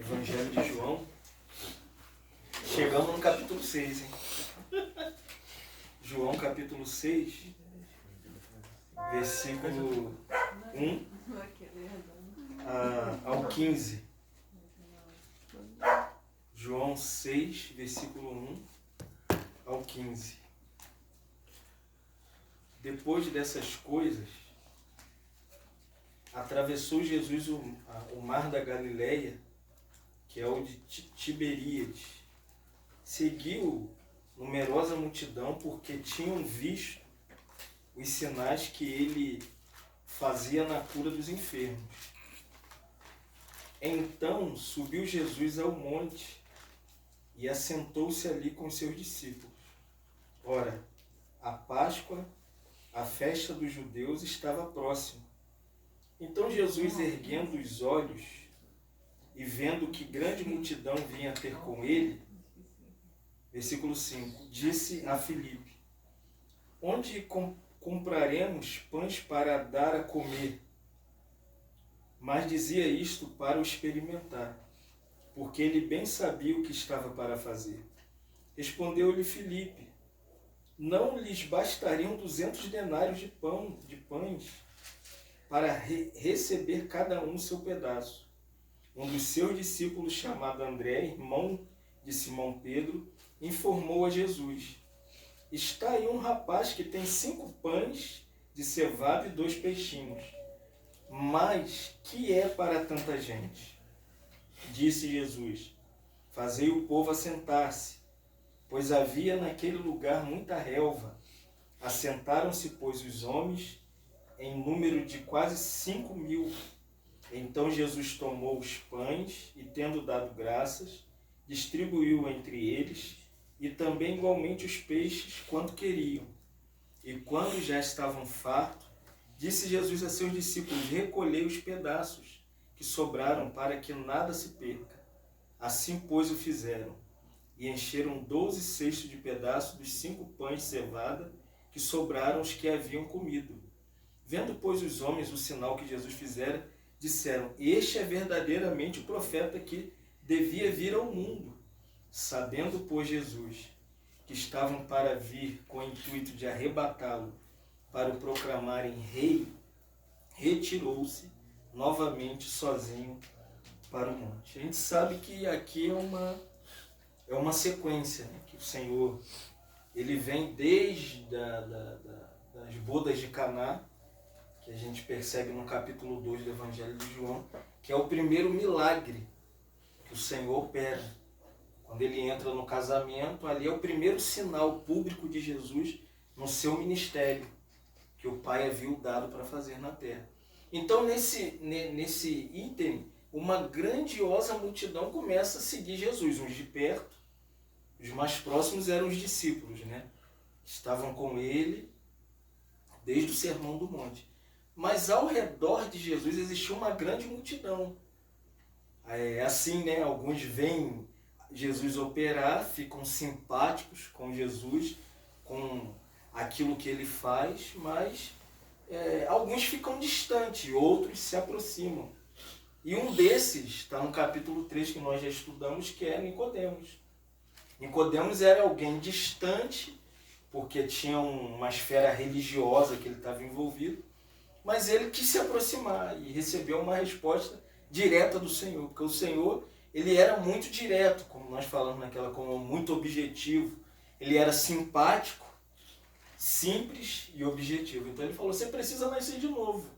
Evangelho de João. Chegamos no capítulo 6, hein? João capítulo 6, versículo 1 ao 15. João 6, versículo 1 ao 15. Depois dessas coisas, atravessou Jesus o mar da Galileia, que é o de Tiberíades. Seguiu numerosa multidão, porque tinham visto os sinais que ele fazia na cura dos enfermos. Então subiu Jesus ao monte e assentou-se ali com seus discípulos. Ora, a Páscoa, a festa dos judeus, estava próxima. Então Jesus, erguendo os olhos e vendo que grande multidão vinha ter com ele, versículo 5, disse a Filipe: onde compraremos pães para dar a comer? Mas dizia isto para o experimentar, porque ele bem sabia o que estava para fazer. Respondeu-lhe Filipe: não lhes bastariam 200 denários de pães para receber cada um seu pedaço? Um dos seus discípulos, chamado André, irmão de Simão Pedro, informou a Jesus: está aí um rapaz que tem 5 pães de cevada e 2 peixinhos. Mas que é para tanta gente? Disse Jesus: fazei o povo assentar-se, pois havia naquele lugar muita relva. Assentaram-se, pois, os homens, em número de quase 5.000. Então Jesus tomou os pães e, tendo dado graças, distribuiu entre eles, e também igualmente os peixes, quanto queriam. E quando já estavam fartos, disse Jesus a seus discípulos: recolhei os pedaços que sobraram, para que nada se perca. Assim, pois, o fizeram, e encheram 12 cestos de pedaços dos 5 pães de cevada que sobraram os que haviam comido. Vendo, pois, os homens o sinal que Jesus fizera, disseram: este é verdadeiramente o profeta que devia vir ao mundo. Sabendo, pois, Jesus que estavam para vir com o intuito de arrebatá-lo para o proclamarem rei, retirou-se novamente sozinho para o monte. A gente sabe que aqui é uma sequência, né? Que o Senhor ele vem desde das bodas de Caná, que a gente percebe no capítulo 2 do Evangelho de João, que é o primeiro milagre que o Senhor opera. Quando ele entra no casamento, ali é o primeiro sinal público de Jesus no seu ministério, que o Pai havia dado para fazer na terra. Então, nesse ínterim, uma grandiosa multidão começa a seguir Jesus, uns de perto, os mais próximos eram os discípulos, né? Estavam com ele desde o Sermão do Monte. Mas ao redor de Jesus existia uma grande multidão. É assim, né? Alguns veem Jesus operar, ficam simpáticos com Jesus, com aquilo que ele faz, mas alguns ficam distantes, outros se aproximam. E um desses está no capítulo 3 que nós já estudamos, que é Nicodemos. Nicodemos era alguém distante, porque tinha uma esfera religiosa que ele estava envolvido, mas ele quis se aproximar e recebeu uma resposta direta do Senhor, porque o Senhor ele era muito direto, como nós falamos naquela, como muito objetivo. Ele era simpático, simples e objetivo. Então ele falou: você precisa nascer de novo.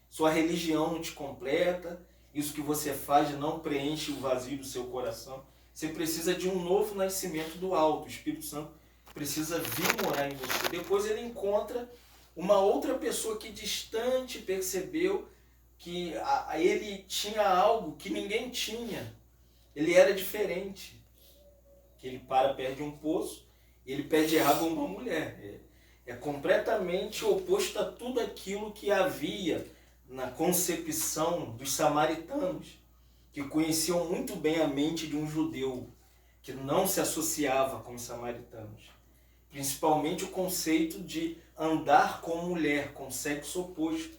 Sua religião não te completa, isso que você faz não preenche o vazio do seu coração. Você precisa de um novo nascimento do alto. O Espírito Santo precisa vir morar em você. Depois ele encontra uma outra pessoa que distante percebeu que ele tinha algo que ninguém tinha. Ele era diferente. Que ele para perto de um poço e ele pede água a uma mulher. É completamente oposto a tudo aquilo que havia na concepção dos samaritanos, que conheciam muito bem a mente de um judeu, que não se associava com os samaritanos. Principalmente o conceito de andar com mulher, com sexo oposto.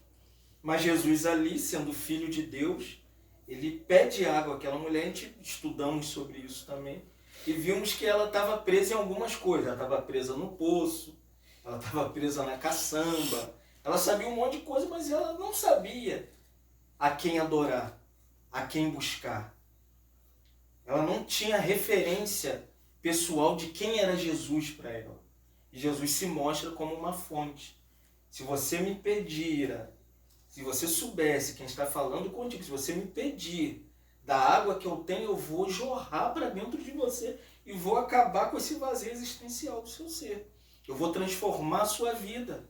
Mas Jesus ali, sendo filho de Deus, ele pede água àquela mulher, a gente estudamos sobre isso também, e vimos que ela estava presa em algumas coisas. Ela estava presa no poço, ela estava presa na caçamba, ela sabia um monte de coisa, mas ela não sabia a quem adorar, a quem buscar. Ela não tinha referência pessoal de quem era Jesus para ela. E Jesus se mostra como uma fonte. Se você me pedir, se você soubesse quem está falando contigo, se você me pedir da água que eu tenho, eu vou jorrar para dentro de você e vou acabar com esse vazio existencial do seu ser. Eu vou transformar a sua vida.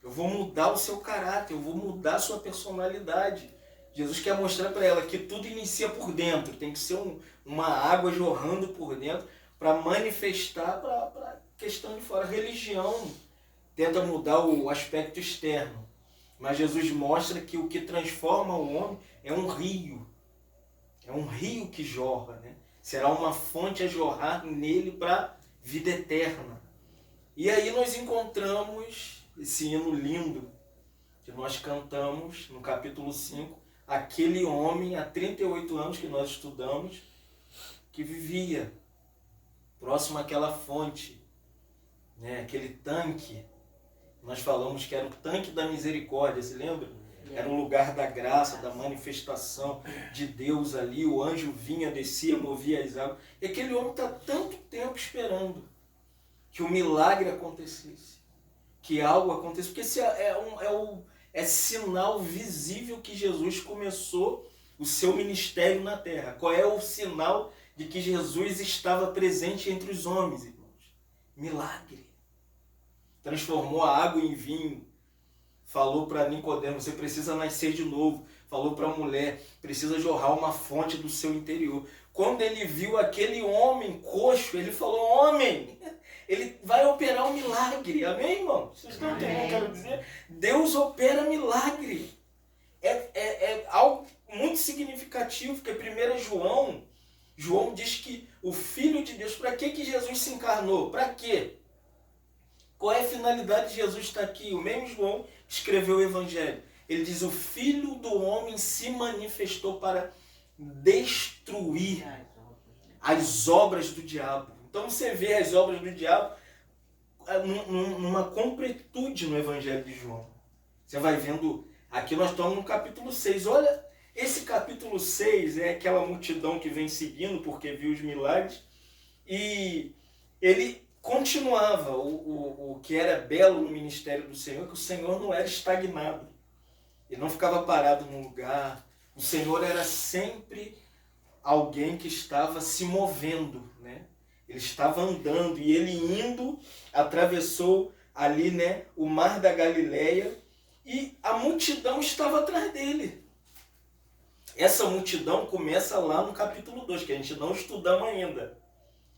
Eu vou mudar o seu caráter, eu vou mudar a sua personalidade. Jesus quer mostrar para ela que tudo inicia por dentro, tem que ser uma água jorrando por dentro para manifestar para a questão de fora. A religião tenta mudar o aspecto externo, mas Jesus mostra que o que transforma o homem é um rio que jorra, né? Será uma fonte a jorrar nele para vida eterna. E aí nós encontramos esse hino lindo que nós cantamos no capítulo 5, aquele homem há 38 anos que nós estudamos, que vivia próximo àquela fonte, né? Aquele tanque. Nós falamos que era o tanque da misericórdia, se lembra? Era o lugar da graça, da manifestação de Deus ali. O anjo vinha, descia, movia as águas. E aquele homem está tanto tempo esperando que o milagre acontecesse, que algo acontecesse, porque esse é sinal visível que Jesus começou o seu ministério na terra. Qual é o sinal de que Jesus estava presente entre os homens, irmãos? Milagre. Transformou a água em vinho. Falou para Nicodemo, você precisa nascer de novo. Falou para a mulher, precisa jorrar uma fonte do seu interior. Quando ele viu aquele homem coxo, ele falou, homem, ele vai operar um milagre. Amém, irmão? Vocês estão entendendo o que eu quero dizer? Deus opera milagre. É algo muito significativo, porque 1 João diz que o Filho de Deus, para que Jesus se encarnou? Para quê? Qual é a finalidade de Jesus estar aqui? O mesmo João escreveu o Evangelho. Ele diz, o Filho do Homem se manifestou para destruir as obras do diabo. Então você vê as obras do diabo numa completude no Evangelho de João. Você vai vendo, aqui nós estamos no capítulo 6. Olha, esse capítulo 6 é aquela multidão que vem seguindo porque viu os milagres. E ele continuava, o que era belo no ministério do Senhor, que o Senhor não era estagnado. Ele não ficava parado num lugar. O Senhor era sempre alguém que estava se movendo, né? Ele estava andando e ele indo, atravessou ali, né, o mar da Galileia e a multidão estava atrás dele. Essa multidão começa lá no capítulo 2, que a gente não estudamos ainda,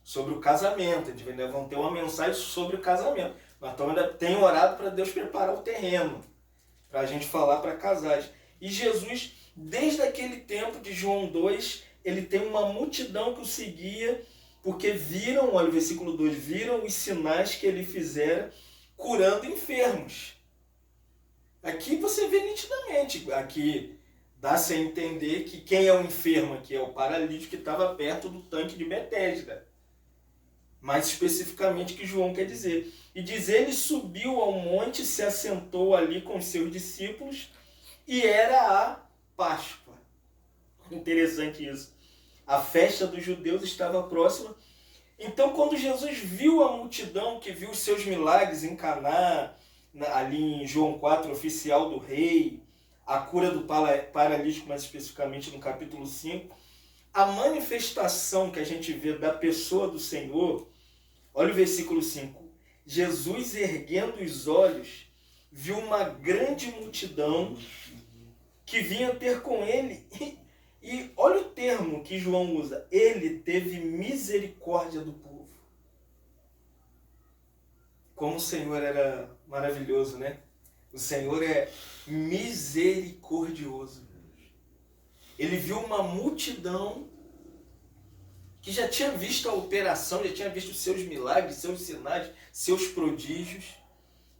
sobre o casamento. A gente vai ter uma mensagem sobre o casamento. Mas então ainda tem orado para Deus preparar o terreno, para a gente falar para casais. E Jesus, desde aquele tempo de João 2, ele tem uma multidão que o seguia, porque viram, olha o versículo 2, viram os sinais que ele fizera curando enfermos. Aqui você vê nitidamente, aqui dá-se a entender que quem é o enfermo aqui é o paralítico que estava perto do tanque de Betesda. Mais especificamente que João quer dizer. E diz, ele subiu ao monte, se assentou ali com os seus discípulos, e era a Páscoa. Interessante isso. A festa dos judeus estava próxima. Então, quando Jesus viu a multidão, que viu os seus milagres em Caná, ali em João 4, oficial do rei, a cura do paralítico, mais especificamente no capítulo 5, a manifestação que a gente vê da pessoa do Senhor, olha o versículo 5. Jesus, erguendo os olhos, viu uma grande multidão que vinha ter com ele. E olha o termo que João usa. Ele teve misericórdia do povo. Como o Senhor era maravilhoso, né? O Senhor é misericordioso. Ele viu uma multidão que já tinha visto a operação, já tinha visto os seus milagres, seus sinais, seus prodígios.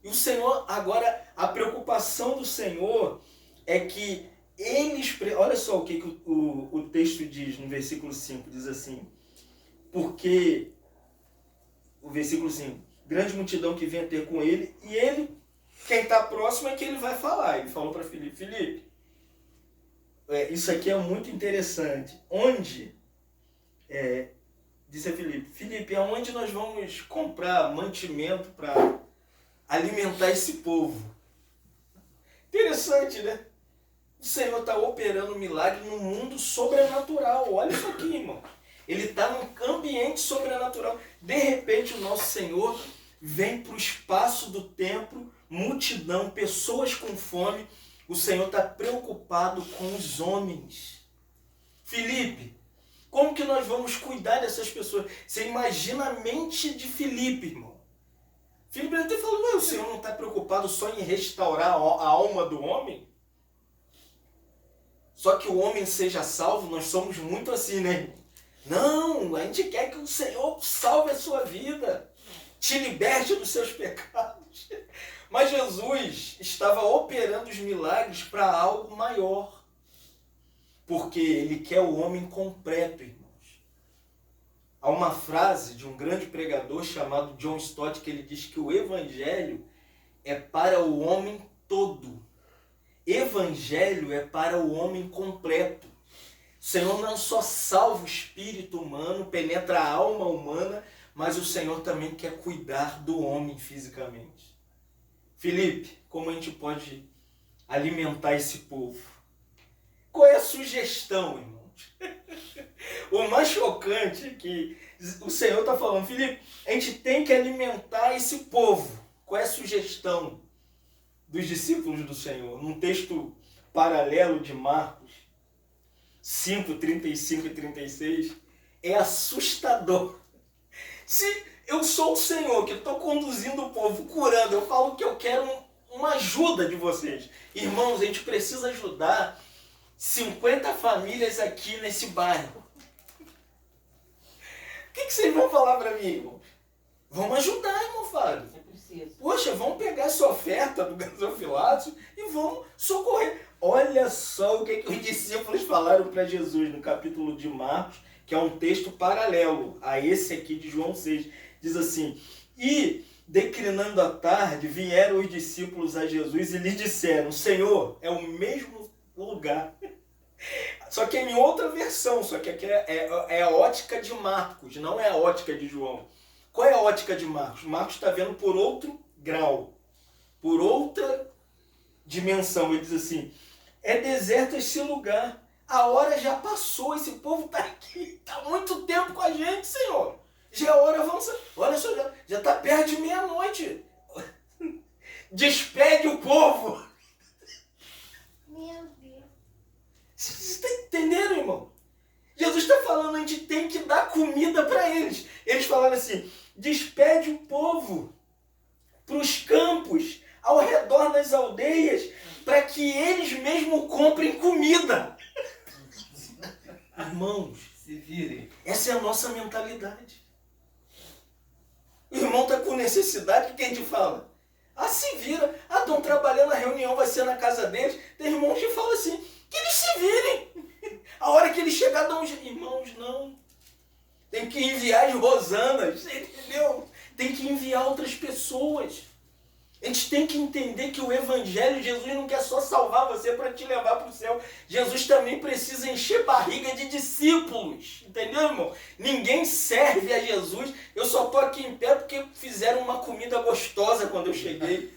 E o Senhor, agora, a preocupação do Senhor é que Olha só o que o texto diz no versículo 5, diz assim, porque, o versículo 5, grande multidão que vinha ter com ele, e ele, quem está próximo é que ele vai falar. Ele falou para Filipe, isso aqui é muito interessante. Onde, disse a Filipe, aonde nós vamos comprar mantimento para alimentar esse povo? Interessante, né? O Senhor está operando um milagre no mundo sobrenatural. Olha isso aqui, irmão. Ele está num ambiente sobrenatural. De repente, o nosso Senhor vem para o espaço do templo, multidão, pessoas com fome. O Senhor está preocupado com os homens. Filipe, como que nós vamos cuidar dessas pessoas? Você imagina a mente de Filipe, irmão. Filipe até falou, o Senhor não está preocupado só em restaurar a alma do homem? Só que o homem seja salvo, nós somos muito assim, né? Não, a gente quer que o Senhor salve a sua vida, te liberte dos seus pecados. Mas Jesus estava operando os milagres para algo maior. Porque ele quer o homem completo, irmãos. Há uma frase de um grande pregador chamado John Stott que ele diz que o evangelho é para o homem todo. Evangelho é para o homem completo. O Senhor não só salva o espírito humano, penetra a alma humana, mas o Senhor também quer cuidar do homem fisicamente. Filipe, como a gente pode alimentar esse povo? Qual é a sugestão, irmãos? O mais chocante é que o Senhor está falando, Filipe, a gente tem que alimentar esse povo. Qual é a sugestão dos discípulos do Senhor? Num texto paralelo de Marcos 5, 35 e 36, é assustador. Se eu sou o Senhor que estou conduzindo o povo, curando, eu falo que eu quero uma ajuda de vocês. Irmãos, a gente precisa ajudar 50 famílias aqui nesse bairro. O que vocês vão falar para mim, irmão? Vamos ajudar, irmão Fábio. É preciso. Poxa, vamos pegar essa oferta do gasofilato e vamos socorrer. Olha só o que os discípulos falaram para Jesus no capítulo de Marcos, que é um texto paralelo a esse aqui de João 6. Diz assim, e declinando a tarde, vieram os discípulos a Jesus e lhe disseram, Senhor, é o mesmo lugar. Só que em outra versão, só que aqui é a ótica de Marcos, não é a ótica de João. Qual é a ótica de Marcos? Marcos está vendo por outro grau, por outra dimensão. Ele diz assim, é deserto esse lugar, a hora já passou, esse povo está aqui, está há muito tempo com a gente, Senhor. Já é hora avançada, olha só, já está perto de meia-noite. Despede o povo. Meu Deus. Vocês estão entendendo, irmão? Jesus está falando, a gente tem que dar comida para eles. Eles falaram assim, despede o povo para os campos, ao redor das aldeias, para que eles mesmos comprem comida. Irmãos, Se virem. essa é a nossa mentalidade. O irmão está com necessidade, o que a gente fala? Se vira. Estão trabalhando, a reunião vai ser na casa deles. Tem irmãos que falam assim, que eles se virem. A hora que eles chegar, dão um jeito. Irmãos, não. Tem que enviar as rosanas, entendeu? Tem que enviar outras pessoas. A gente tem que entender que o Evangelho, Jesus não quer só salvar você para te levar para o céu. Jesus também precisa encher barriga de discípulos. Entendeu, irmão? Ninguém serve a Jesus. Eu só estou aqui em pé porque fizeram uma comida gostosa quando eu cheguei.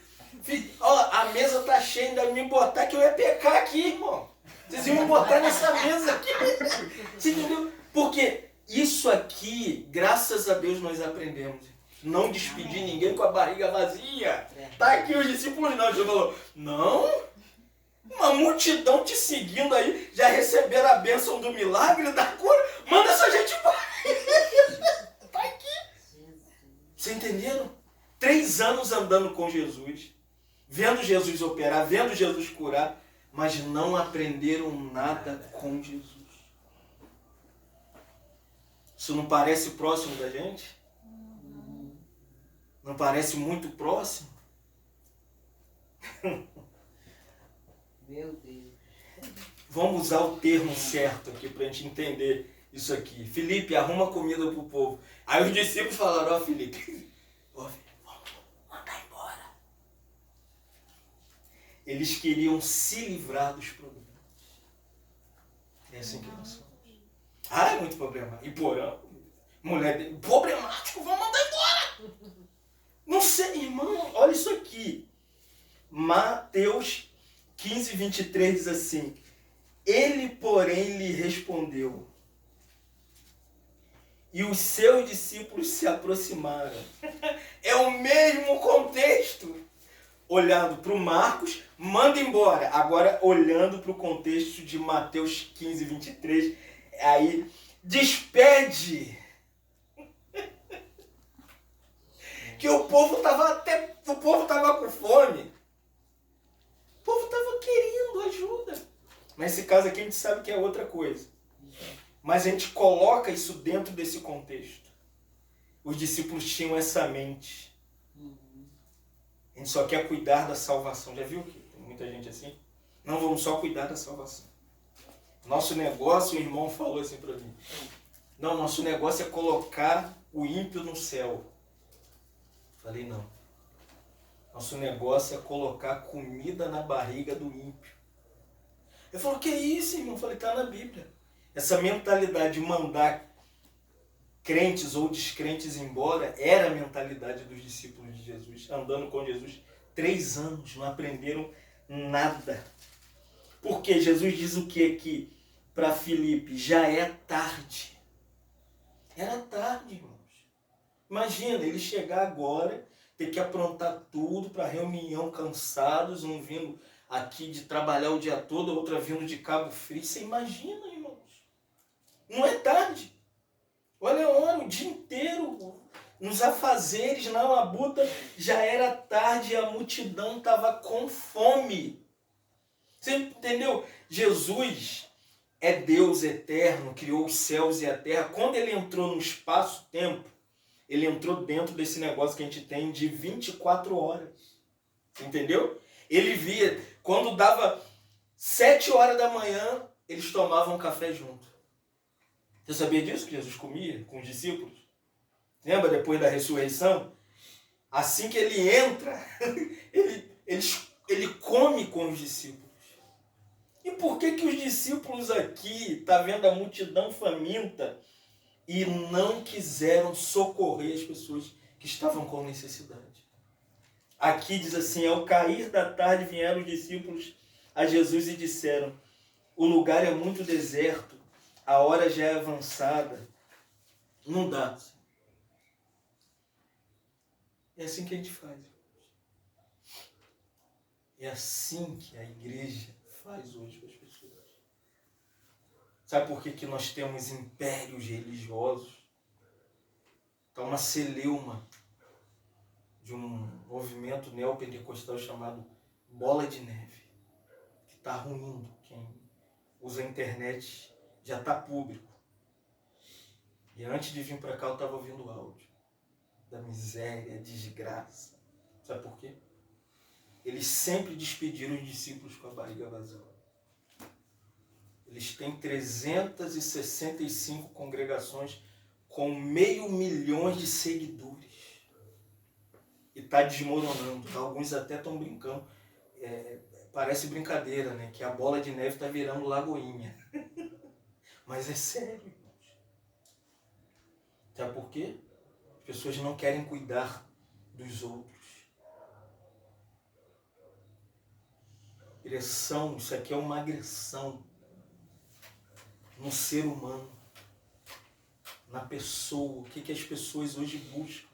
A mesa está cheia, ainda me botar que eu ia pecar aqui, irmão. Vocês iam me botar nessa mesa aqui. Você entendeu? Porque isso aqui, graças a Deus, nós aprendemos. Não despedir ninguém com a barriga vazia. Tá aqui os discípulos não. Jesus falou, não, uma multidão te seguindo aí, já receberam a bênção do milagre, da cura, manda essa gente embora. Tá aqui. Vocês entenderam? 3 anos andando com Jesus, vendo Jesus operar, vendo Jesus curar, mas não aprenderam nada com Jesus. Isso não parece próximo da gente? Não parece muito próximo? Meu Deus. Vamos usar o termo certo aqui para a gente entender isso aqui. Felipe, arruma comida para o povo. Aí os discípulos falaram, Felipe, vamos mandar embora. Eles queriam se livrar dos problemas. É assim que nós somos. É muito problema. E porão, mulher problemático, vamos mandar embora. Não sei, irmão, olha isso aqui. Mateus 15, 23 diz assim, ele, porém, lhe respondeu, e os seus discípulos se aproximaram. É o mesmo contexto. Olhando para o Marcos, manda embora. Agora, olhando para o contexto de Mateus 15, 23, aí, despede. Que o povo estava com fome. O povo estava querendo ajuda. Mas nesse caso aqui a gente sabe que é outra coisa. Mas a gente coloca isso dentro desse contexto. Os discípulos tinham essa mente. A gente só quer cuidar da salvação. Já viu que tem muita gente assim? Não, vamos só cuidar da salvação. Nosso negócio, o irmão falou assim para mim. Não, nosso negócio é colocar o ímpio no céu. Falei, não. Nosso negócio é colocar comida na barriga do ímpio. Ele falou, que isso, irmão? Eu falei, está na Bíblia. Essa mentalidade de mandar crentes ou descrentes embora era a mentalidade dos discípulos de Jesus, andando com Jesus 3 anos, não aprenderam nada. Porque Jesus diz o que aqui para Filipe? Já é tarde. Era tarde, irmãos. Imagina, ele chegar agora, ter que aprontar tudo para reunião, cansados, um vindo aqui de trabalhar o dia todo, outra vindo de Cabo Frio. Você imagina, irmãos? Não é tarde. Olha a hora, o dia inteiro, nos afazeres, na labuta, já era tarde e a multidão estava com fome. Você entendeu? Jesus é Deus eterno, criou os céus e a terra. Quando ele entrou no espaço-tempo, ele entrou dentro desse negócio que a gente tem de 24 horas. Entendeu? Ele via, quando dava 7 horas da manhã, eles tomavam café junto. Você sabia disso que Jesus comia com os discípulos? Lembra depois da ressurreição? Assim que ele entra, ele come com os discípulos. E por que os discípulos aqui, tá vendo a multidão faminta, e não quiseram socorrer as pessoas que estavam com necessidade? Aqui diz assim, ao cair da tarde vieram os discípulos a Jesus e disseram, o lugar é muito deserto, a hora já é avançada, não dá. É assim que a gente faz. É assim que a igreja faz hoje com as pessoas. Sabe por que nós temos impérios religiosos? Está uma celeuma de um movimento neopentecostal chamado Bola de Neve, que está ruindo. Quem usa a internet já está público. E antes de vir para cá eu estava ouvindo áudio da miséria, desgraça. Sabe por quê? Eles sempre despediram os discípulos com a barriga vazia. Eles têm 365 congregações com 500 mil de seguidores. E está desmoronando. Alguns até estão brincando. Parece brincadeira, né? Que a bola de neve está virando Lagoinha. Mas é sério, irmãos. Sabe por quê? As pessoas não querem cuidar dos outros. Agressão, isso aqui é uma agressão no ser humano, na pessoa. O que as pessoas hoje buscam?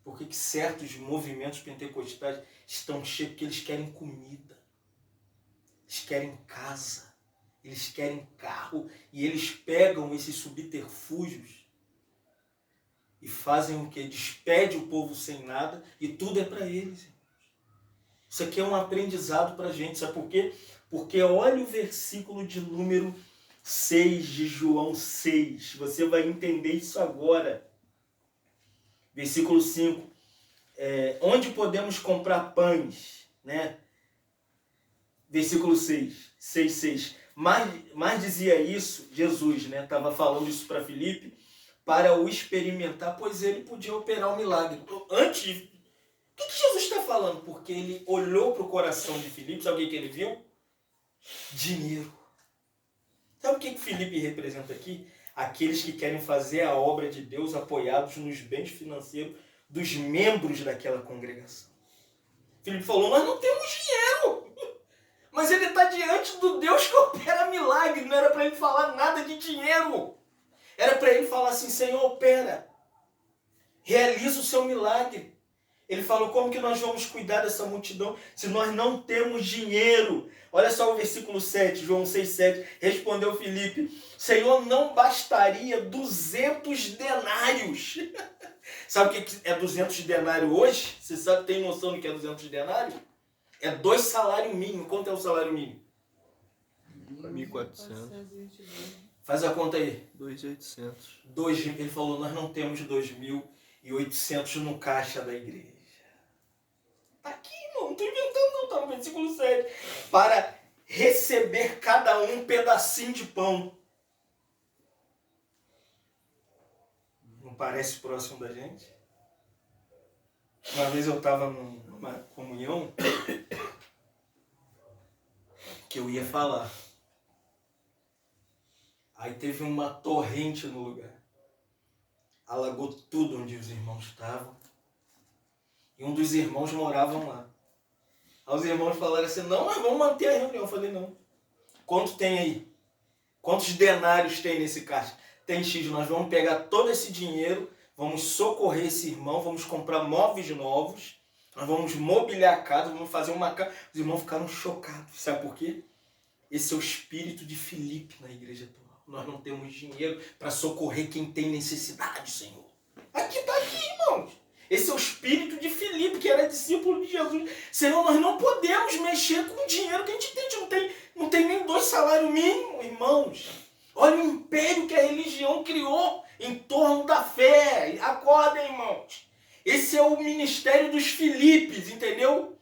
Por que certos movimentos pentecostais estão cheios? Porque eles querem comida, eles querem casa, eles querem carro, e eles pegam esses subterfúgios e fazem o quê? Despede o povo sem nada e tudo é para eles. Isso aqui é um aprendizado para a gente. Sabe por quê? Porque olha o versículo de número 6 de João 6. Você vai entender isso agora. Versículo 5. Onde podemos comprar pães, né? versículo 6. Mas dizia isso, Jesus, né? Estava falando isso para Filipe, para o experimentar, pois ele podia operar um milagre. Antes, o que Jesus está falando? Porque ele olhou para o coração de Filipe, sabe o que ele viu? Dinheiro. Sabe o que Filipe representa aqui? Aqueles que querem fazer a obra de Deus apoiados nos bens financeiros dos membros daquela congregação. Filipe falou, nós não temos dinheiro. Mas ele está diante do Deus que opera milagre. Não era para ele falar nada de dinheiro. Era para ele falar assim, Senhor, opera. Realiza o seu milagre. Ele falou, como que nós vamos cuidar dessa multidão se nós não temos dinheiro? Olha só o versículo 7, João 6,7. Respondeu Filipe, Senhor, não bastaria 200 denários. Sabe o que é 200 denários hoje? Você sabe, tem noção do que é 200 denários? É 2 salários mínimos. Quanto é o salário mínimo? 1.400. Faz a conta aí. 2.800. Ele falou, nós não temos 2.800 no caixa da igreja. Tá aqui, irmão. Não estou inventando não, tá no versículo 7. Para receber cada um pedacinho de pão. Não parece próximo da gente? Uma vez eu estava numa comunhão que eu ia falar. Aí teve uma torrente no lugar. Alagou tudo onde os irmãos estavam. E um dos irmãos moravam lá. Aí os irmãos falaram assim, não, mas vamos manter a reunião. Eu falei, não. Quanto tem aí? Quantos denários tem nesse caixa? Tem X, nós vamos pegar todo esse dinheiro, vamos socorrer esse irmão, vamos comprar móveis novos, nós vamos mobiliar a casa, vamos fazer uma casa. Os irmãos ficaram chocados. Sabe por quê? Esse é o espírito de Filipe na igreja atual. Nós não temos dinheiro para socorrer quem tem necessidade, Senhor. Aqui, irmãos. Esse é o espírito de Filipe, que era discípulo de Jesus. Senhor, nós não podemos mexer com o dinheiro que a gente tem. Não tem nem 2 salários mínimos, irmãos. Olha o império que a religião criou em torno da fé. Acorda, irmãos. Esse é o ministério dos Filipes, entendeu?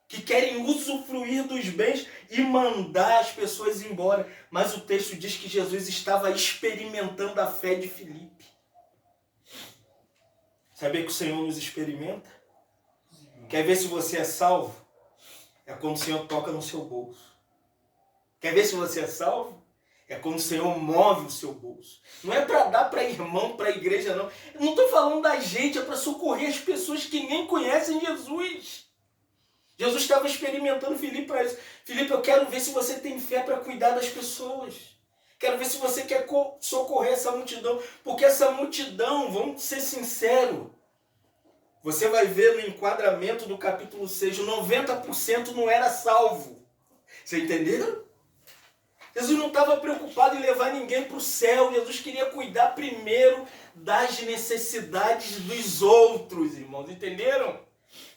Que querem usufruir dos bens e mandar as pessoas embora. Mas o texto diz que Jesus estava experimentando a fé de Filipe. Saber que o Senhor nos experimenta? Quer ver se você é salvo? É quando o Senhor toca no seu bolso. Quer ver se você é salvo? É quando o Senhor move o seu bolso. Não é para dar para irmão, para a igreja, não. Eu não estou falando da gente, é para socorrer as pessoas que nem conhecem Jesus. Jesus estava experimentando Filipe para isso. Filipe, eu quero ver se você tem fé para cuidar das pessoas. Quero ver se você quer socorrer essa multidão. Porque essa multidão, vamos ser sinceros, você vai ver no enquadramento do capítulo 6, 90% não era salvo. Você entendeu? Jesus não estava preocupado em levar ninguém para o céu. Jesus queria cuidar primeiro das necessidades dos outros, irmãos. Entenderam?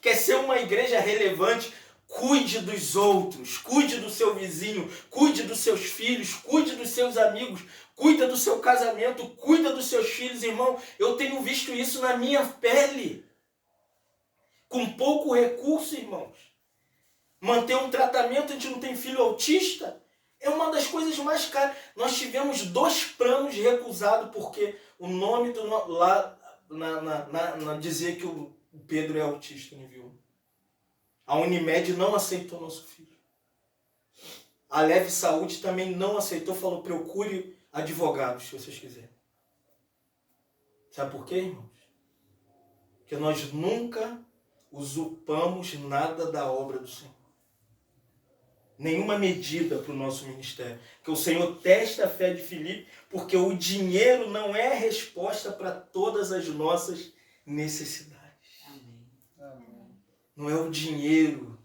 Quer ser uma igreja relevante? Cuide dos outros, cuide do seu vizinho, cuide dos seus filhos, cuide dos seus amigos, cuida do seu casamento, cuida dos seus filhos, irmão. Eu tenho visto isso na minha pele. Com pouco recurso, irmãos. Manter um tratamento, a gente não tem filho autista, é uma das coisas mais caras. Nós tivemos 2 planos recusados porque o nome do lá dizia que o Pedro é autista, não viu? A Unimed não aceitou nosso filho. A Leve Saúde também não aceitou, falou, procure advogados, se vocês quiserem. Sabe por quê, irmãos? Porque nós nunca usurpamos nada da obra do Senhor. Nenhuma medida para o nosso ministério. Porque o Senhor testa a fé de Filipe, porque o dinheiro não é a resposta para todas as nossas necessidades. Não é o dinheiro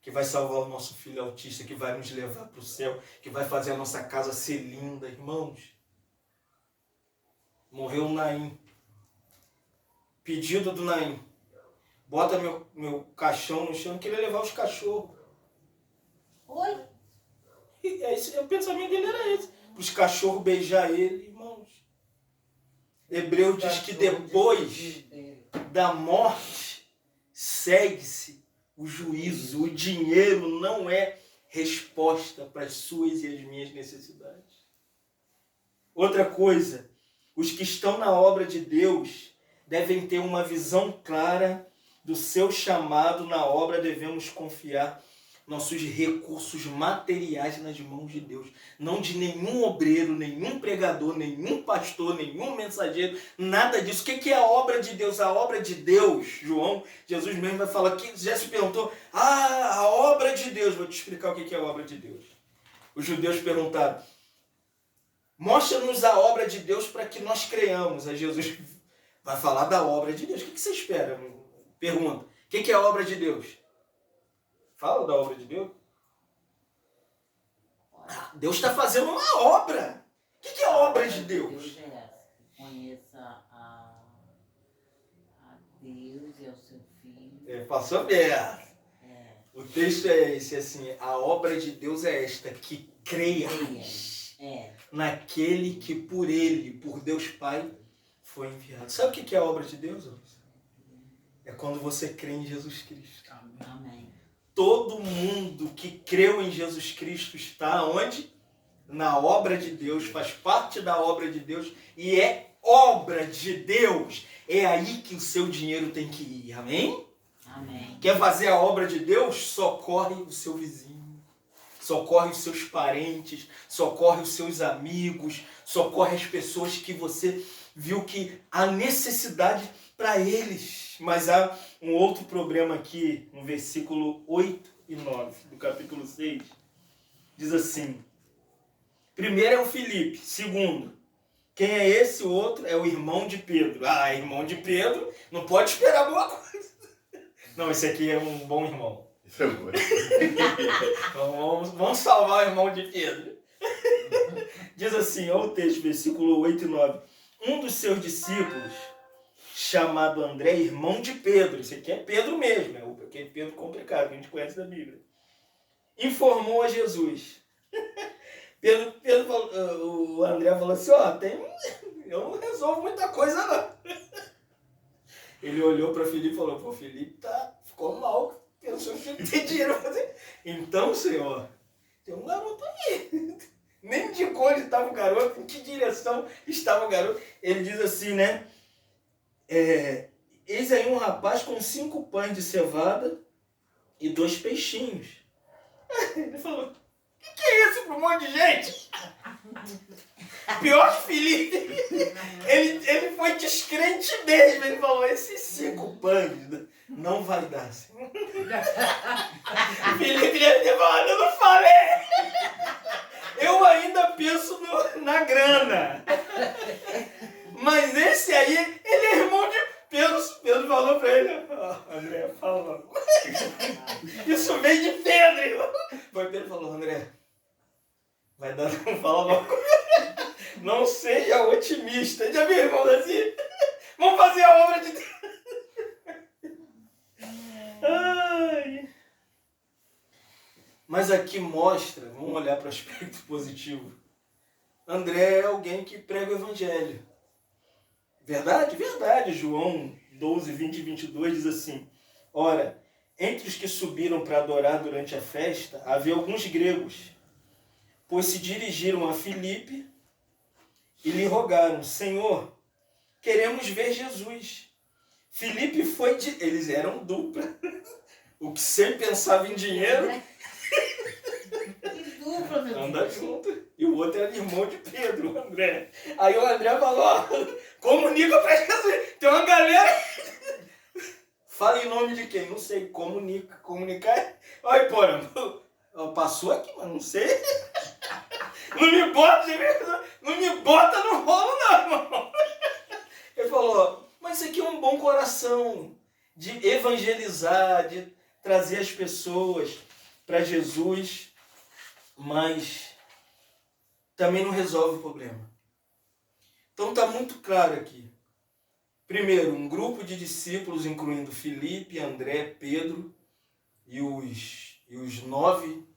que vai salvar o nosso filho autista, que vai nos levar para o céu, que vai fazer a nossa casa ser linda, irmãos. Morreu o Naim. Pedido do Naim. Bota meu caixão no chão, queria levar os cachorros. Oi? E o pensamento dele era esse. Para os cachorros beijar ele, irmãos. Hebreu diz que depois da morte segue-se o juízo, o dinheiro não é resposta para as suas e as minhas necessidades. Outra coisa, os que estão na obra de Deus devem ter uma visão clara do seu chamado na obra. Devemos confiar nossos recursos materiais nas mãos de Deus, não de nenhum obreiro, nenhum pregador, nenhum pastor, nenhum mensageiro, nada disso. O que é a obra de Deus? A obra de Deus, Jesus mesmo vai falar aqui, já se perguntou, a obra de Deus, vou te explicar o que é a obra de Deus. Os judeus perguntaram, mostra-nos a obra de Deus para que nós creiamos. Aí Jesus vai falar da obra de Deus. O que você espera? Pergunta, o que é a obra de Deus? Fala da obra de Deus. Deus está fazendo uma obra. O que é a obra de Deus? Deus é essa, que conheça a Deus e ao seu Filho. Passou bem. O texto é esse, assim, a obra de Deus é esta, que creias naquele que por Ele, por Deus Pai, foi enviado. Sabe o que é a obra de Deus? É quando você crê em Jesus Cristo. Amém. Todo mundo que creu em Jesus Cristo está onde? Na obra de Deus, faz parte da obra de Deus e é obra de Deus. É aí que o seu dinheiro tem que ir, amém? Amém. Quer fazer a obra de Deus? Socorre o seu vizinho, socorre os seus parentes, socorre os seus amigos, socorre as pessoas que você viu que há necessidade para eles. Mas há um outro problema aqui, no versículo 8 e 9 do capítulo 6. Diz assim, primeiro é o Filipe, segundo, quem é esse? O outro é o irmão de Pedro. Irmão de Pedro, não pode esperar boa coisa. Não, esse aqui é um bom irmão. Isso é bom. Então vamos salvar o irmão de Pedro. Diz assim, olha o texto, versículo 8 e 9. Um dos seus discípulos, chamado André, irmão de Pedro, esse aqui é Pedro mesmo, é aquele Pedro complicado que a gente conhece da Bíblia, informou a Jesus. O André falou assim, eu não resolvo muita coisa não. Ele olhou para Filipe e falou, Filipe ficou mal, pensou que ele tem dinheiro para fazer. Então, Senhor, tem um garoto aí. Nem de onde estava o garoto, em que direção estava o garoto. Ele diz assim, né? Eis aí um rapaz com 5 pães de cevada e 2 peixinhos. Ele falou, o que é isso para um monte de gente? Pior que Filipe. Ele foi descrente mesmo. Ele falou, esses 5 pães não vai dar. Filipe deve ter falado, eu não falei. Eu ainda penso na grana. Mas esse aí, ele é irmão de Pedro. Pedro falou pra ele, André, fala logo. Isso vem de Pedro, irmão. Foi Pedro falou, André, vai dar, não fala logo. Não seja otimista. Já viu, irmão, assim? Vamos fazer a obra de Deus. Ai. Mas aqui mostra, vamos olhar para o aspecto positivo. André é alguém que prega o evangelho. Verdade? Verdade. João 12, 20 e 22 diz assim, ora, entre os que subiram para adorar durante a festa, havia alguns gregos, pois se dirigiram a Filipe e lhe rogaram, Senhor, queremos ver Jesus. Filipe foi eles eram dupla. O que sempre pensava em dinheiro... Que dupla, meu anda Deus. junto. E o outro era irmão de Pedro, o André. Aí o André falou, comunica pra Jesus. Tem uma galera... Fala em nome de quem? Não sei. Comunicar. Olha, pô, passou aqui, mas não sei. Não me bota no rolo, não, irmão. Ele falou, mas isso aqui é um bom coração de evangelizar, de trazer as pessoas para Jesus, mas também não resolve o problema. Então está muito claro aqui. Primeiro, um grupo de discípulos, incluindo Filipe, André, Pedro e os 9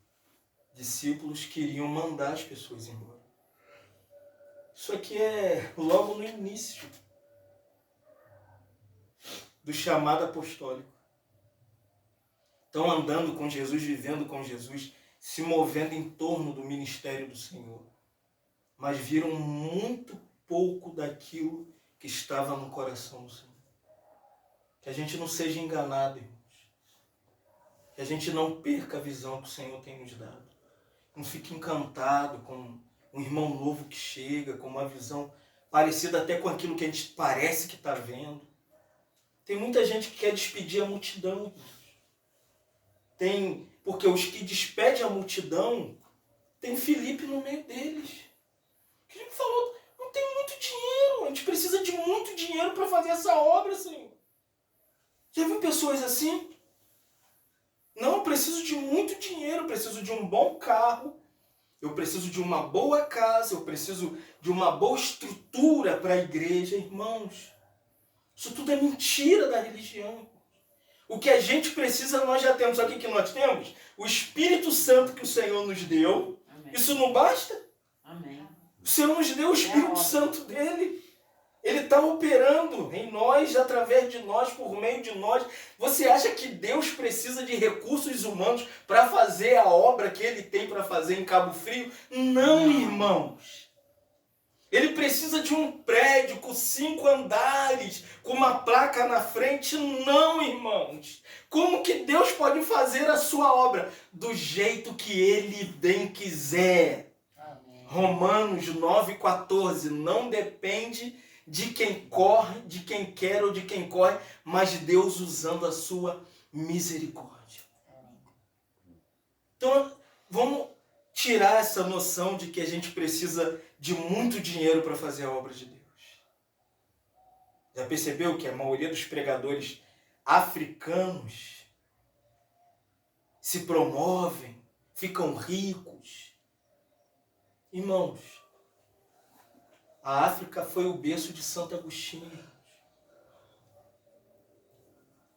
discípulos queriam mandar as pessoas embora. Isso aqui é logo no início do chamado apostólico. estão andando com Jesus, vivendo com Jesus, se movendo em torno do ministério do Senhor, mas viram muito pouco daquilo que estava no coração do Senhor. Que a gente não seja enganado, irmãos. Que a gente não perca a visão que o Senhor tem nos dado. Não fique encantado com um irmão novo que chega, com uma visão parecida até com aquilo que a gente parece que está vendo. Tem muita gente que quer despedir a multidão. Porque os que despedem a multidão, tem Filipe no meio deles. Filipe falou, não tem muito dinheiro, a gente precisa de muito dinheiro para fazer essa obra, Senhor. Já viu pessoas assim? Não, eu preciso de muito dinheiro, eu preciso de um bom carro, eu preciso de uma boa casa, eu preciso de uma boa estrutura para a igreja. Irmãos, isso tudo é mentira da religião. O que a gente precisa nós já temos. Sabe o que nós temos? O Espírito Santo que o Senhor nos deu. Amém. Isso não basta? Amém. O Senhor nos deu o Espírito Santo dele. Ele está operando em nós, através de nós, por meio de nós. Você acha que Deus precisa de recursos humanos para fazer a obra que Ele tem para fazer em Cabo Frio? Não, irmãos. Ele precisa de um prédio com 5 andares, com uma placa na frente? Não, irmãos. Como que Deus pode fazer a sua obra? Do jeito que Ele bem quiser. Amém. Romanos 9,14. Não depende de quem corre, de quem quer ou de quem corre, mas Deus usando a sua misericórdia. Então, vamos tirar essa noção de que a gente precisa de muito dinheiro para fazer a obra de Deus. Já percebeu que a maioria dos pregadores africanos se promovem, ficam ricos? Irmãos, a África foi o berço de Santo Agostinho.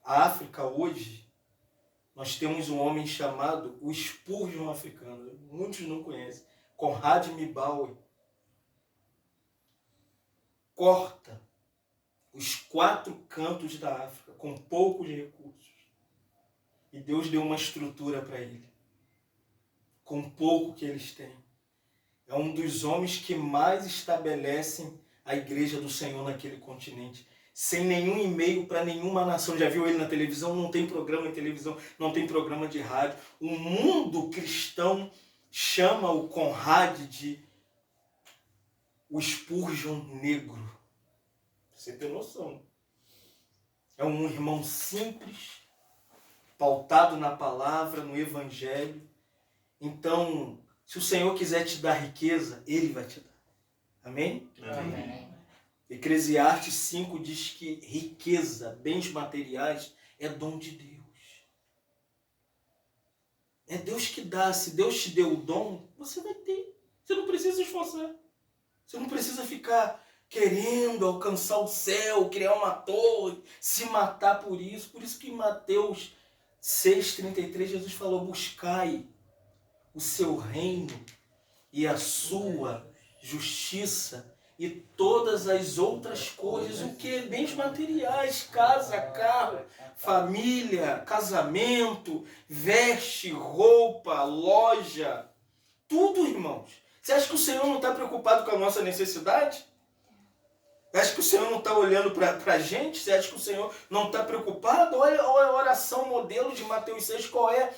A África hoje, nós temos um homem chamado o Spurgeon africano. Muitos não conhecem. Conrad Mbowe. Corta os 4 cantos da África com poucos recursos. E Deus deu uma estrutura para ele. Com pouco que eles têm. É um dos homens que mais estabelecem a igreja do Senhor naquele continente. Sem nenhum e-mail para nenhuma nação. Já viu ele na televisão? Não tem programa em televisão, não tem programa de rádio. O mundo cristão chama o Conrad de o Spurgeon negro. Você tem noção. É um irmão simples, pautado na palavra, no evangelho. Então, se o Senhor quiser te dar riqueza, Ele vai te dar. Amém? Amém. Eclesiastes 5 diz que riqueza, bens materiais, é dom de Deus. É Deus que dá. Se Deus te deu o dom, você vai ter. Você não precisa esforçar. Você não precisa ficar querendo alcançar o céu, criar uma torre, se matar por isso. Por isso que em Mateus 6,33 Jesus falou, buscai o seu reino e a sua justiça e todas as outras coisas. O que? Bens materiais, casa, carro, família, casamento, veste, roupa, loja. Tudo, irmãos. Você acha que o Senhor não está preocupado com a nossa necessidade? Você acha que o Senhor não está olhando para a gente? Você acha que o Senhor não está preocupado? Olha a oração modelo de Mateus 6, qual é?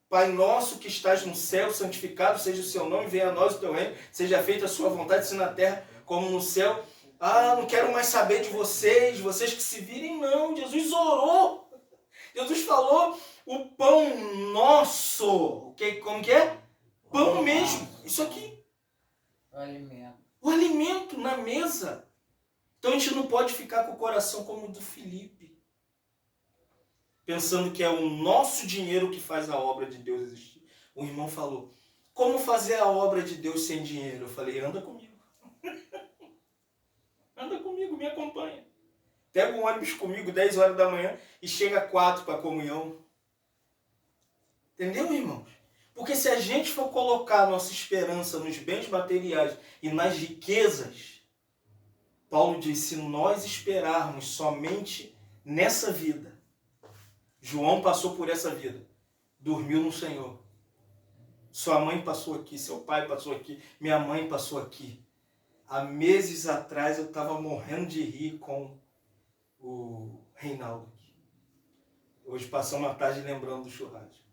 Pai nosso que estás no céu, santificado seja o seu nome, venha a nós o teu reino, seja feita a sua vontade, assim na terra como no céu. Ah, não quero mais saber de vocês que se virem, não. Jesus orou. Jesus falou, o pão nosso. Como que é? Pão mesmo. Isso aqui. O alimento. O alimento na mesa. Então a gente não pode ficar com o coração como o do Filipe, pensando que é o nosso dinheiro que faz a obra de Deus existir. O irmão falou, como fazer a obra de Deus sem dinheiro? Eu falei, anda comigo. Anda comigo, me acompanha. Pega um ônibus comigo 10 horas da manhã e chega 4 para a comunhão. Entendeu, irmãos? Porque se a gente for colocar nossa esperança nos bens materiais e nas riquezas, Paulo diz, se nós esperarmos somente nessa vida, João passou por essa vida. Dormiu no Senhor. Sua mãe passou aqui, seu pai passou aqui, minha mãe passou aqui. Há meses atrás eu estava morrendo de rir com o Reinaldo aqui. Hoje passamos uma tarde lembrando do churrasco.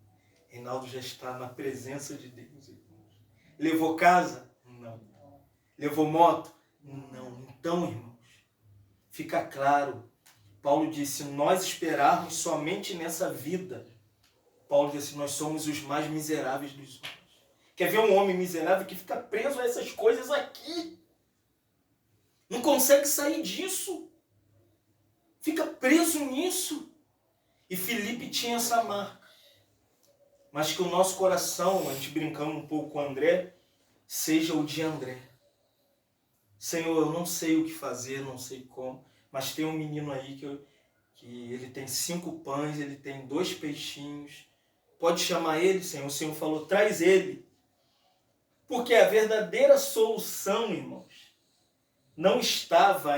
Reinaldo já está na presença de Deus, irmãos. Levou casa? Não. Levou moto? Não. Então, irmãos, fica claro. Paulo disse, nós esperarmos somente nessa vida. Paulo disse, nós somos os mais miseráveis dos homens. Quer ver um homem miserável que fica preso a essas coisas aqui? Não consegue sair disso. Fica preso nisso. E Filipe tinha essa marca. Mas que o nosso coração, a gente brincando um pouco com o André, seja o de André. Senhor, eu não sei o que fazer, não sei como, mas tem um menino aí que ele tem 5 pães, ele tem 2 peixinhos. Pode chamar ele, Senhor. O Senhor falou, traz ele. Porque a verdadeira solução, irmãos, não estava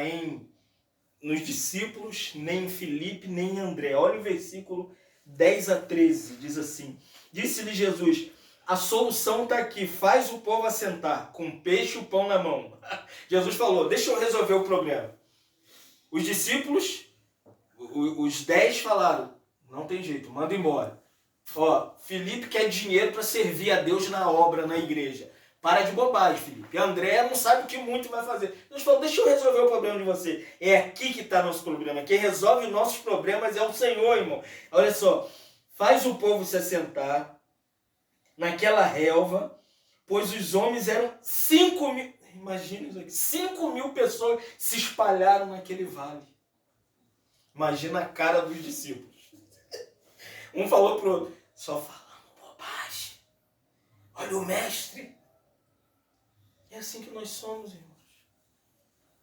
nos discípulos, nem em Filipe, nem em André. Olha o versículo 10 a 13, diz assim, disse-lhe Jesus, a solução está aqui, faz o povo assentar, com o peixe e o pão na mão. Jesus falou, deixa eu resolver o problema. Os discípulos, os 10 falaram, não tem jeito, manda embora. Ó, Filipe quer dinheiro para servir a Deus na obra, na igreja. Para de bobagem, Filipe. André não sabe o que muito vai fazer. Jesus falou, deixa eu resolver o problema de você. É aqui que está nosso problema. Quem resolve nossos problemas é o Senhor, irmão. Olha só, faz o povo se assentar naquela relva, pois os homens eram 5.000. Imagina isso aqui. 5.000 pessoas se espalharam naquele vale. Imagina a cara dos discípulos. Um falou pro outro, só falando bobagem. Olha o mestre. É assim que nós somos, irmãos.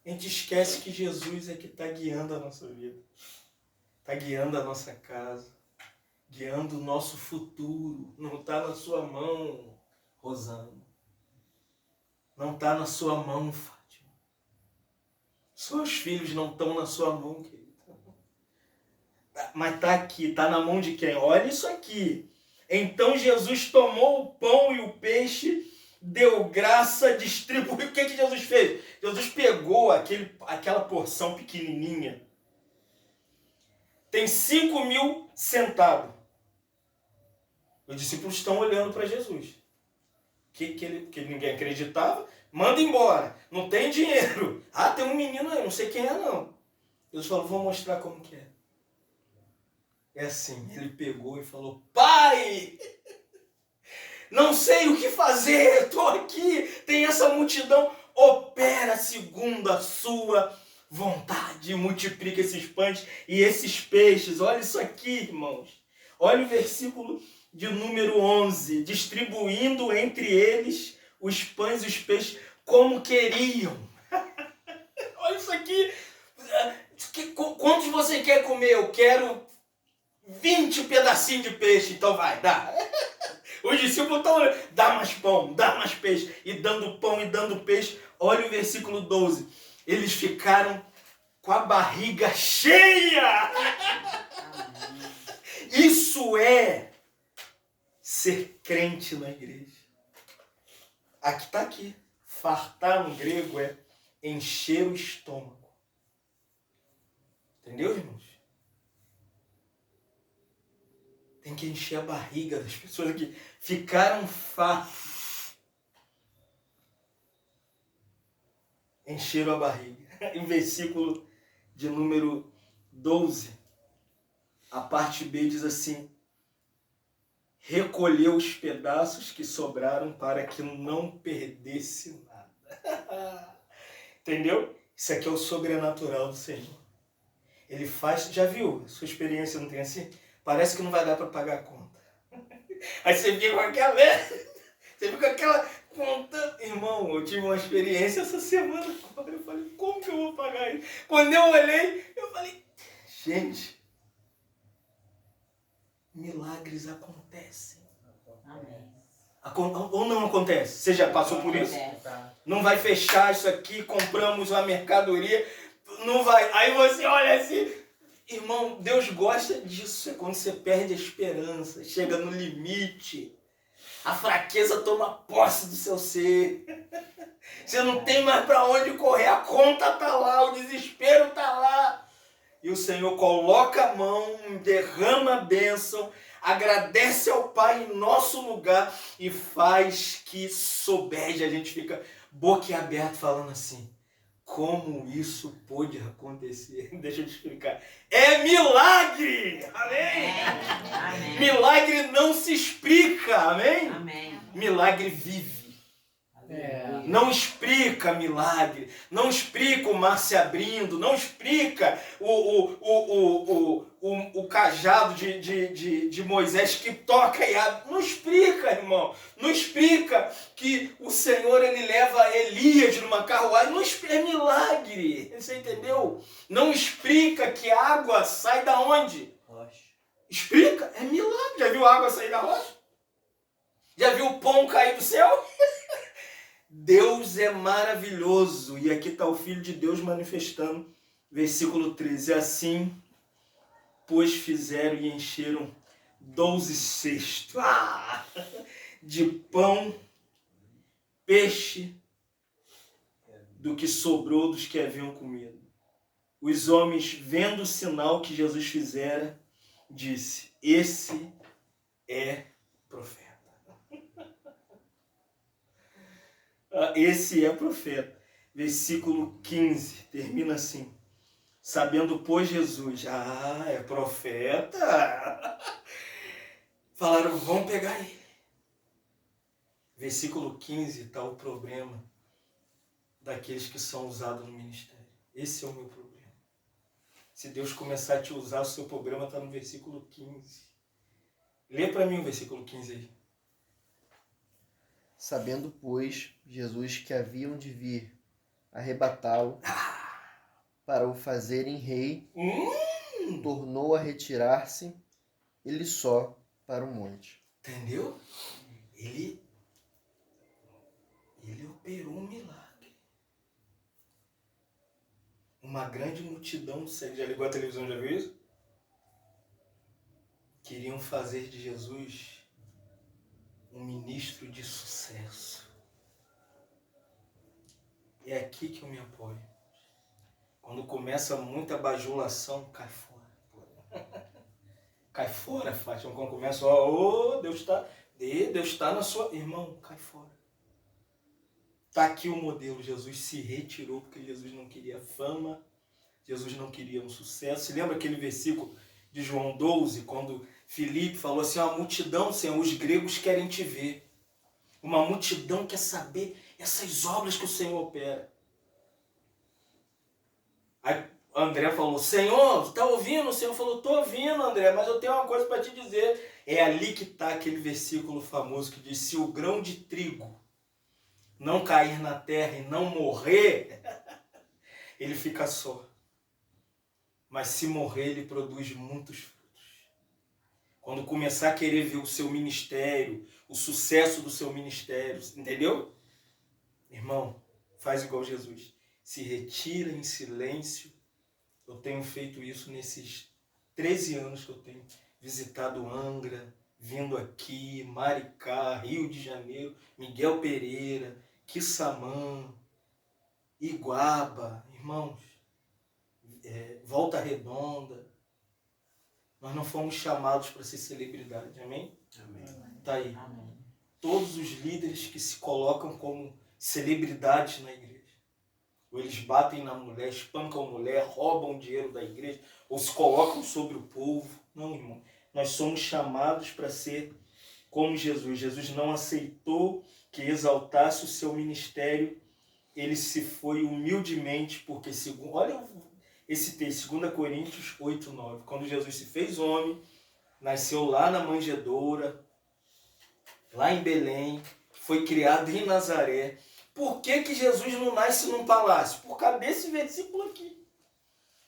A gente esquece que Jesus é que está guiando a nossa vida. Está guiando a nossa casa. Guiando o nosso futuro. Não está na sua mão, Rosana. Não está na sua mão, Fátima. Seus filhos não estão na sua mão, querido. Mas está aqui, está na mão de quem? Olha isso aqui. Então Jesus tomou o pão e o peixe, deu graça, distribuiu. O que Jesus fez? Jesus pegou aquela porção pequenininha. Tem 5.000 sentados. Os discípulos estão olhando para Jesus. Que ninguém acreditava. Manda embora. Não tem dinheiro. Ah, tem um menino aí, não sei quem é não. Jesus falou, vou mostrar como que é. É assim, ele pegou e falou, Pai, não sei o que fazer, estou aqui, tem essa multidão, opera segundo a sua vontade, multiplica esses pães e esses peixes. Olha isso aqui, irmãos. Olha o versículo de número 11, distribuindo entre eles os pães e os peixes como queriam. Olha isso aqui. Quantos você quer comer? Eu quero 20 pedacinhos de peixe, então vai, dá. Os discípulos estão olhando, dá mais pão, dá mais peixe, e dando pão e dando peixe. Olha o versículo 12. Eles ficaram com a barriga cheia. Isso é ser crente na igreja. Aqui está aqui. Fartar no grego é encher o estômago. Entendeu, irmãos? Tem que encher a barriga das pessoas que ficaram fartos. Encheram a barriga. Em versículo de número 12, a parte B diz assim, recolheu os pedaços que sobraram para que não perdesse nada. Entendeu? Isso aqui é o sobrenatural do Senhor. Ele faz, já viu? Sua experiência não tem assim? Parece que não vai dar para pagar a conta. Aí você fica com aquela conta. Irmão, eu tive uma experiência essa semana agora. Eu falei, como que eu vou pagar isso? Quando eu olhei, eu falei, gente, milagres acontecem. Amém. Ou não acontece? Você já passou por isso? Não vai fechar isso aqui, compramos uma mercadoria, não vai. Aí você olha assim, Irmão, Deus gosta disso. É quando você perde a esperança, chega no limite. A fraqueza toma posse do seu ser. Você não tem mais para onde correr. A conta tá lá, o desespero tá lá. E o Senhor coloca a mão, derrama a bênção, agradece ao Pai em nosso lugar e faz que sobeje. A gente fica boquiaberto falando assim, como isso pôde acontecer? Deixa eu te explicar. É milagre! Amém? Amém. Milagre não se explica, amém? Amém. Milagre vive. Aleluia. Não explica milagre, não explica o mar se abrindo, não explica o cajado de Moisés que toca e abre. Não explica, irmão. Não explica que o Senhor ele leva Elias numa carruagem. Não explica, é milagre. Você entendeu? Não explica que a água sai da onde? Rocha. Explica, é milagre. Já viu a água sair da rocha? Já viu o pão cair do céu? Deus é maravilhoso. E aqui está o Filho de Deus manifestando. Versículo 13. Assim, pois fizeram e encheram 12 cestos de pão, peixe, do que sobrou dos que haviam comido. Os homens, vendo o sinal que Jesus fizera, disse, esse é profeta. Esse é profeta. Versículo 15, termina assim. Sabendo, pois, Jesus, é profeta. Falaram, vão pegar ele. Versículo 15 está o problema daqueles que são usados no ministério. Esse é o meu problema. Se Deus começar a te usar, o seu problema está no versículo 15. Lê para mim o versículo 15 aí. Sabendo, pois, Jesus que haviam de vir arrebatá-lo para o fazerem rei, tornou a retirar-se, ele só, para o monte. Entendeu? Ele operou um milagre. Uma grande multidão, você já ligou a televisão, já viu isso? Queriam fazer de Jesus um ministro de sucesso. É aqui que eu me apoio. Quando começa muita bajulação, cai fora. Cai fora, Fátima. Quando começa, Deus está na sua... Irmão, cai fora. Está aqui o modelo. Jesus se retirou porque Jesus não queria fama. Jesus não queria um sucesso. Se lembra aquele versículo de João 12, quando Filipe falou assim, a multidão, Senhor, os gregos querem te ver. Uma multidão quer saber essas obras que o Senhor opera. Aí André falou, Senhor, está ouvindo? O Senhor falou, estou ouvindo, André, mas eu tenho uma coisa para te dizer. É ali que está aquele versículo famoso que diz, se o grão de trigo não cair na terra e não morrer, ele fica só. Mas se morrer, ele produz muitos frutos. Quando começar a querer ver o seu ministério, o sucesso do seu ministério, entendeu? Irmão, faz igual Jesus. Se retira em silêncio. Eu tenho feito isso nesses 13 anos que eu tenho visitado Angra, vindo aqui, Maricá, Rio de Janeiro, Miguel Pereira, Quissamã, Iguaba, irmãos, Volta Redonda. Nós não fomos chamados para ser celebridade, amém? Amém. Tá aí. Amém. Todos os líderes que se colocam como celebridades na igreja. Ou eles batem na mulher, espancam a mulher, roubam o dinheiro da igreja, ou se colocam sobre o povo. Não, irmão. Nós somos chamados para ser como Jesus. Jesus não aceitou que exaltasse o seu ministério. Ele se foi humildemente, porque, olha esse texto, 2 Coríntios 8, 9. Quando Jesus se fez homem, nasceu lá na manjedoura, lá em Belém, foi criado em Nazaré. Por que Jesus não nasce num palácio? Por causa desse versículo aqui.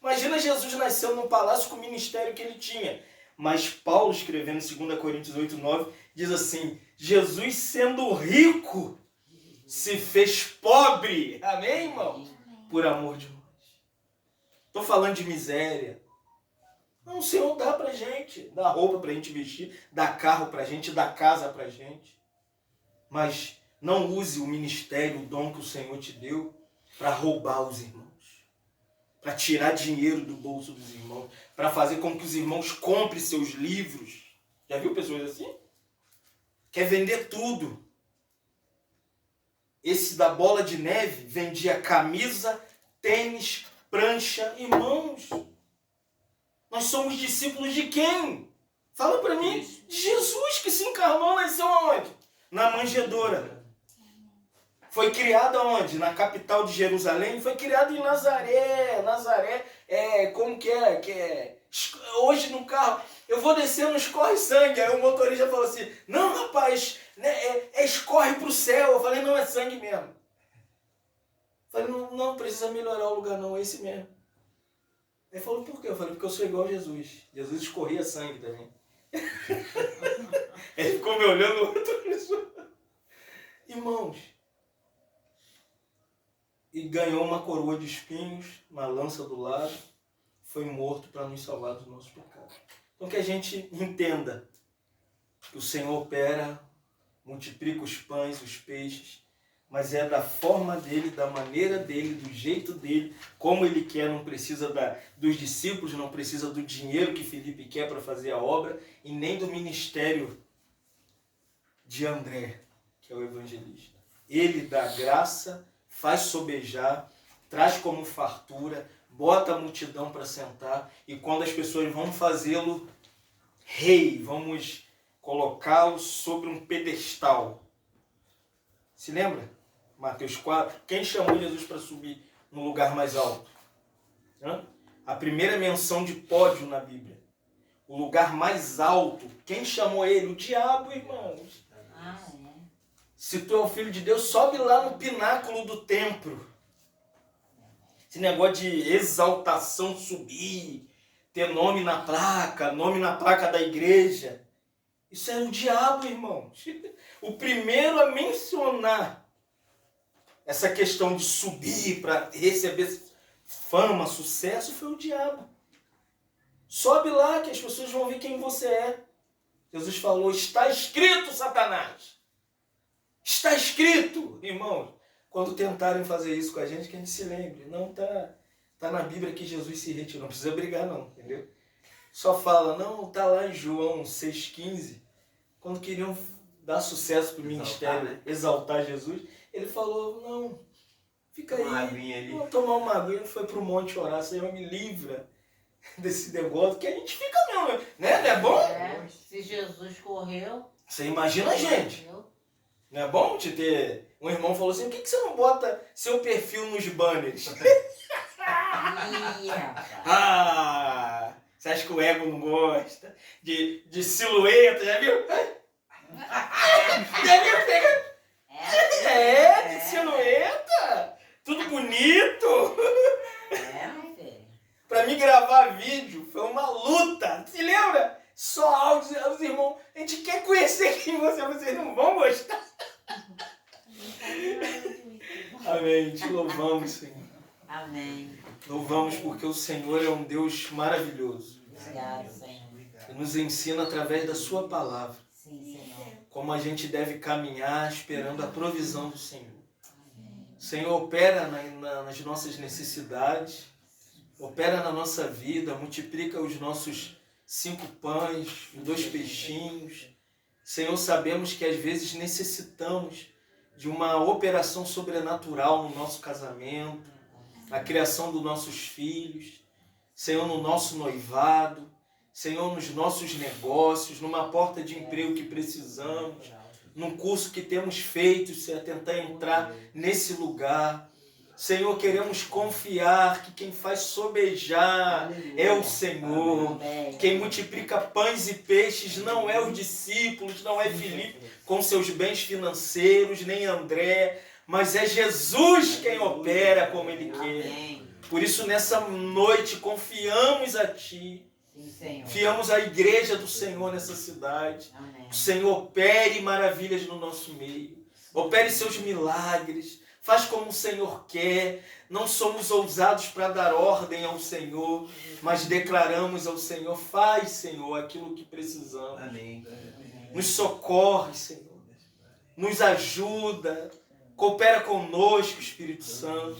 Imagina Jesus nascendo num palácio com o ministério que ele tinha. Mas Paulo, escrevendo em 2 Coríntios 8, 9, diz assim, Jesus sendo rico, se fez pobre. Amém, irmão? Por amor de nós. Estou falando de miséria. Não, o Senhor dá pra gente. Dá roupa pra gente vestir, dá carro pra gente, dá casa pra gente. Mas não use o ministério, o dom que o Senhor te deu para roubar os irmãos. Para tirar dinheiro do bolso dos irmãos. Para fazer com que os irmãos comprem seus livros. Já viu pessoas assim? Quer vender tudo. Esse da Bola de Neve vendia camisa, tênis, prancha. Irmãos, nós somos discípulos de quem? Fala para mim. De Jesus, que se encarnou, nasceu aonde? Na manjedoura. Foi criado aonde? Na capital de Jerusalém. Foi criado em Nazaré. Nazaré como que é? Hoje no carro, eu vou descer no escorre sangue. Aí o motorista falou assim, não rapaz, né, escorre pro céu. Eu falei, não, é sangue mesmo. Eu falei, não precisa melhorar o lugar não, é esse mesmo. Ele falou, por quê? Eu falei, porque eu sou igual a Jesus. Jesus escorria sangue também. Ele ficou me olhando outra pessoa. Irmãos, e ganhou uma coroa de espinhos, uma lança do lado, foi morto para nos salvar dos nossos pecados. Então que a gente entenda que o Senhor opera, multiplica os pães, os peixes, mas é da forma dele, da maneira dele, do jeito dele, como ele quer, não precisa dos discípulos, não precisa do dinheiro que Felipe quer para fazer a obra, e nem do ministério de André, que é o evangelista. Ele dá graça, faz sobejar, traz como fartura, bota a multidão para sentar, e quando as pessoas vão fazê-lo rei, vamos colocá-lo sobre um pedestal. Se lembra? Mateus 4. Quem chamou Jesus para subir no lugar mais alto? A primeira menção de pódio na Bíblia. O lugar mais alto. Quem chamou ele? O diabo, irmãos. Se tu é o filho de Deus, sobe lá no pináculo do templo. Esse negócio de exaltação, subir, ter nome na placa da igreja. Isso é o diabo, irmãos. O primeiro a mencionar essa questão de subir para receber fama, sucesso, foi o diabo. Sobe lá que as pessoas vão ver quem você é. Jesus falou, está escrito, Satanás. Está escrito, irmãos. Quando tentarem fazer isso com a gente, que a gente se lembre. Não tá na Bíblia que Jesus se retirou. Não precisa brigar não, entendeu? Só fala, não, tá lá em João 6,15. Quando queriam dar sucesso para o ministério, né? Exaltar Jesus, ele falou, não, fica aí, vou tomar uma aguinha, foi pro monte orar, Senhor, me livra desse negócio, que a gente fica mesmo, né? Não é bom? Se Jesus correu... Você imagina a gente. Não é bom te ter... Um irmão falou assim, por que você não bota seu perfil nos banners? Você acha que o ego não gosta? De silhueta, já viu? Já viu? De silhueta. Tudo bonito. Meu filho. Pra mim gravar vídeo foi uma luta. Se lembra? Só áudio, os irmãos. A gente quer conhecer quem vocês não vão gostar. Amém. Te louvamos, Senhor. Amém. Louvamos porque o Senhor é um Deus maravilhoso. Obrigado, Senhor. E nos ensina através da sua palavra. Sim, Senhor. Como a gente deve caminhar esperando a provisão do Senhor. O Senhor opera nas nossas necessidades, opera na nossa vida, multiplica os nossos 5 pães, 2 peixinhos. Senhor, sabemos que às vezes necessitamos de uma operação sobrenatural no nosso casamento, na criação dos nossos filhos, Senhor, no nosso noivado, Senhor, nos nossos negócios, numa porta de emprego que precisamos, num curso que temos feito, Senhor, tentar entrar nesse lugar. Senhor, queremos confiar que quem faz sobejar é o Senhor. Quem multiplica pães e peixes não é os discípulos, não é Filipe com seus bens financeiros, nem André, mas é Jesus quem opera como Ele quer. Por isso, nessa noite, confiamos a Ti. Fiamos à igreja do Senhor nessa cidade. O Senhor opere maravilhas no nosso meio. Opere seus milagres. Faz como o Senhor quer. Não somos ousados para dar ordem ao Senhor, mas declaramos ao Senhor: faz, Senhor, aquilo que precisamos. Amém. Nos socorre, Senhor. Nos ajuda. Coopera conosco, Espírito Santo.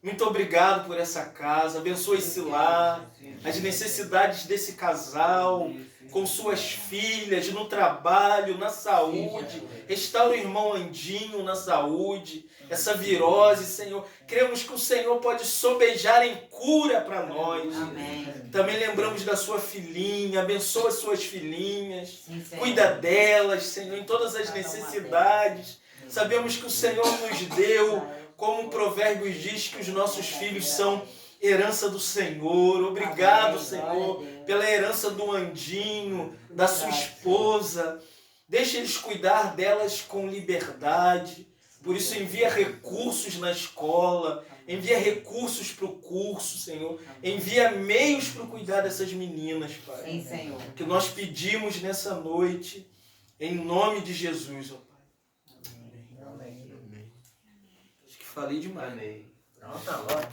Muito obrigado por essa casa. Abençoa esse lar, as necessidades desse casal, com suas filhas, no trabalho, na saúde. Restaura o irmão Andinho na saúde, essa virose, Senhor. Cremos que o Senhor pode sobejar em cura para nós. Amém. Também lembramos da sua filhinha, abençoa suas filhinhas, Sim, Senhor. cuida delas, Senhor, em todas as necessidades. Sabemos que o Senhor nos deu, como o Provérbios diz, que os nossos filhos são herança do Senhor. Obrigado, Amém. Senhor, Glória a Deus. pela herança do Andinho, da sua esposa. Deixa eles cuidar delas com liberdade. Por isso envia recursos na escola, envia recursos para o curso, Senhor. Envia meios para cuidar dessas meninas, Pai. Sim, Senhor. Que nós pedimos nessa noite, em nome de Jesus, ó Pai. Acho que falei demais. Amém. Pronto, agora.